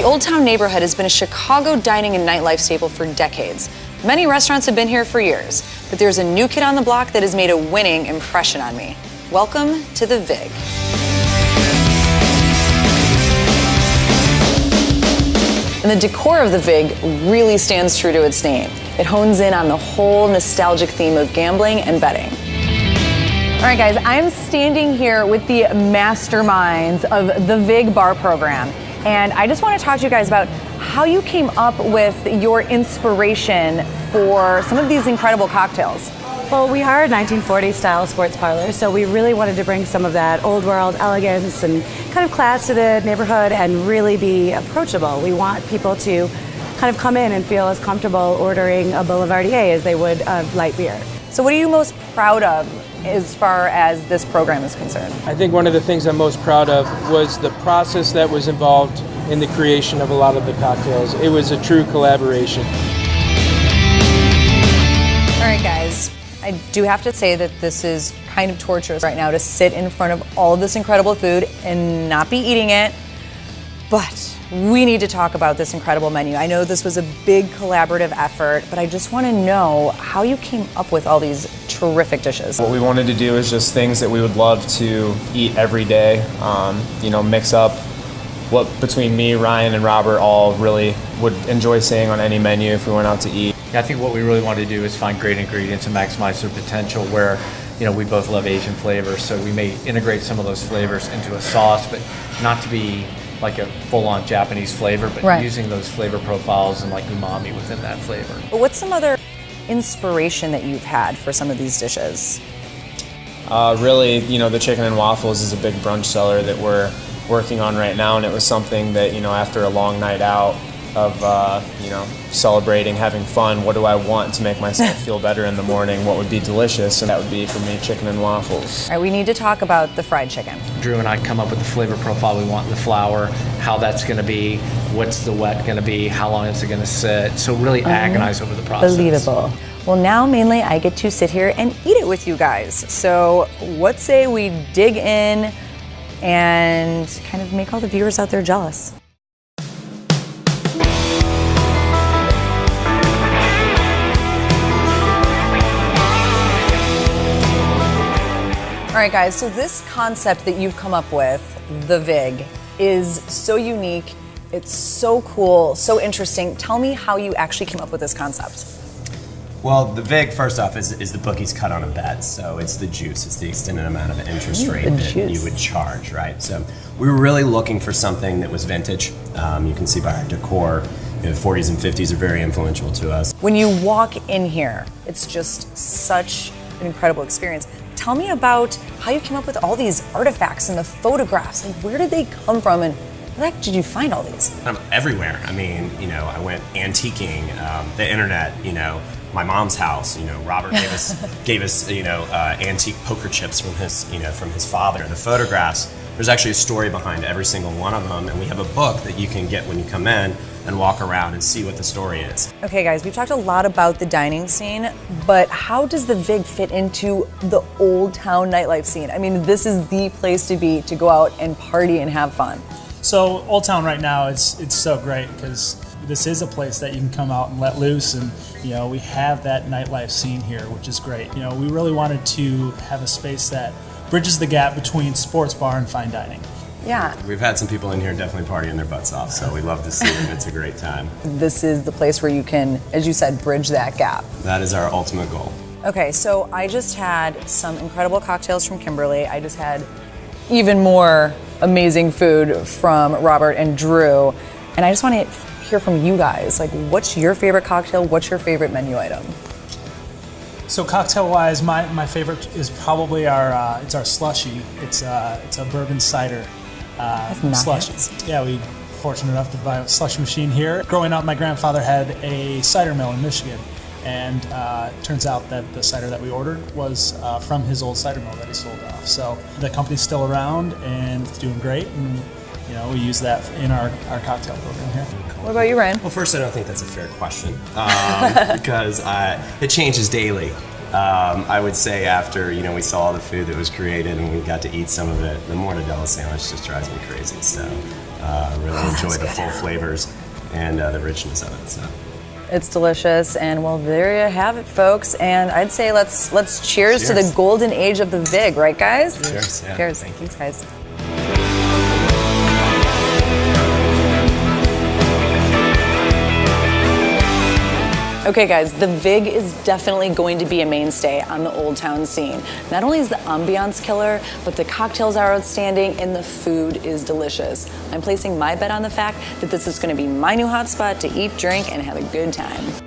Old Town neighborhood has been a Chicago dining and nightlife staple for decades. Many restaurants have been here for years, but there's a new kid on the block that has made a winning impression on me. Welcome to the Vig. And the decor of the Vig really stands true to its name. It hones in on the whole nostalgic theme of gambling and betting. All right, guys, I'm standing here with the masterminds of the Vig bar program. And I just want to talk to you guys about how you came up with your inspiration for some of these incredible cocktails. Well, we are a 1940s style sports parlor, so we really wanted to bring some of that old world elegance and kind of class to the neighborhood and really be approachable. We want people to kind of come in and feel as comfortable ordering a Boulevardier as they would a light beer. So what are you most proud of as far as this program is concerned? I think one of the things I'm most proud of was the process that was involved in the creation of a lot of the cocktails. It was a true collaboration. All right, guys, I do have to say that this is kind of torturous right now to sit in front of all of this incredible food and not be eating it, but we need to talk about this incredible menu. I know this was a big collaborative effort, but I just want to know how you came up with all these terrific dishes. What we wanted to do is just things that we would love to eat every day, mix up what between me, Ryan, and Robert all really would enjoy seeing on any menu if we went out to eat. I think what we really want to do is find great ingredients and maximize their potential where, we both love Asian flavors, so we may integrate some of those flavors into a sauce, but not to be like a full-on Japanese flavor, but using those flavor profiles and like umami within that flavor. But what's some other inspiration that you've had for some of these dishes? Really, the chicken and waffles is a big brunch seller that we're working on right now, and it was something that, after a long night out of, celebrating, having fun, what do I want to make myself feel better in the morning? What would be delicious? And that would be, for me, chicken and waffles. All right, we need to talk about the fried chicken. Drew and I come up with the flavor profile we want in the flour, how that's going to be, what's the wet going to be, how long is it going to sit. So really agonize over the process. Unbelievable. Well, now mainly I get to sit here and eat it with you guys. So what say we dig in and kind of make all the viewers out there jealous? All right, guys, so this concept that you've come up with, the Vig, is so unique. It's so cool, so interesting. Tell me how you actually came up with this concept. Well, the Vig, first off, is the bookies cut on a bet. So it's the juice. It's the extended amount of interest rate that you would charge, right? So we were really looking for something that was vintage. You can see by our decor, the 40s and 50s are very influential to us. When you walk in here, it's just such an incredible experience. Tell me about how you came up with all these artifacts and the photographs. Like, where did they come from, and where the heck did you find all these? Everywhere. I mean, I went antiquing, the internet, my mom's house. Robert gave us antique poker chips from his father. The photographs. There's actually a story behind every single one of them, and we have a book that you can get when you come in and walk around and see what the story is. Okay, guys, we've talked a lot about the dining scene, but how does the Vig fit into the Old Town nightlife scene? I mean, this is the place to be, to go out and party and have fun. So Old Town right now, it's so great because this is a place that you can come out and let loose, and we have that nightlife scene here, which is great. We really wanted to have a space that bridges the gap between sports bar and fine dining. Yeah. We've had some people in here definitely partying their butts off, so we love to see them. It's a great time. This is the place where you can, as you said, bridge that gap. That is our ultimate goal. Okay, so I just had some incredible cocktails from Kimberly. I just had even more amazing food from Robert and Drew. And I just want to hear from you guys. Like, what's your favorite cocktail? What's your favorite menu item? So cocktail-wise, my favorite is probably our slushy. It's a bourbon cider slushy. Yeah, we fortunate enough to buy a slush machine here. Growing up, my grandfather had a cider mill in Michigan, and it turns out that the cider that we ordered was from his old cider mill that he sold off. So the company's still around and it's doing great, and we use that in our cocktail program here. What about you, Ryan? Well, first, I don't think that's a fair question because it changes daily. I would say after we saw the food that was created and we got to eat some of it, the mortadella sandwich just drives me crazy. So Really enjoy the full flavors and the richness of it. So. It's delicious, and well, there you have it, folks. And I'd say let's cheers to the golden age of the Vig, right, guys? Cheers. Yeah. Cheers. Thanks, guys. Okay guys, the Vig is definitely going to be a mainstay on the Old Town scene. Not only is the ambiance killer, but the cocktails are outstanding and the food is delicious. I'm placing my bet on the fact that this is going to be my new hotspot to eat, drink, and have a good time.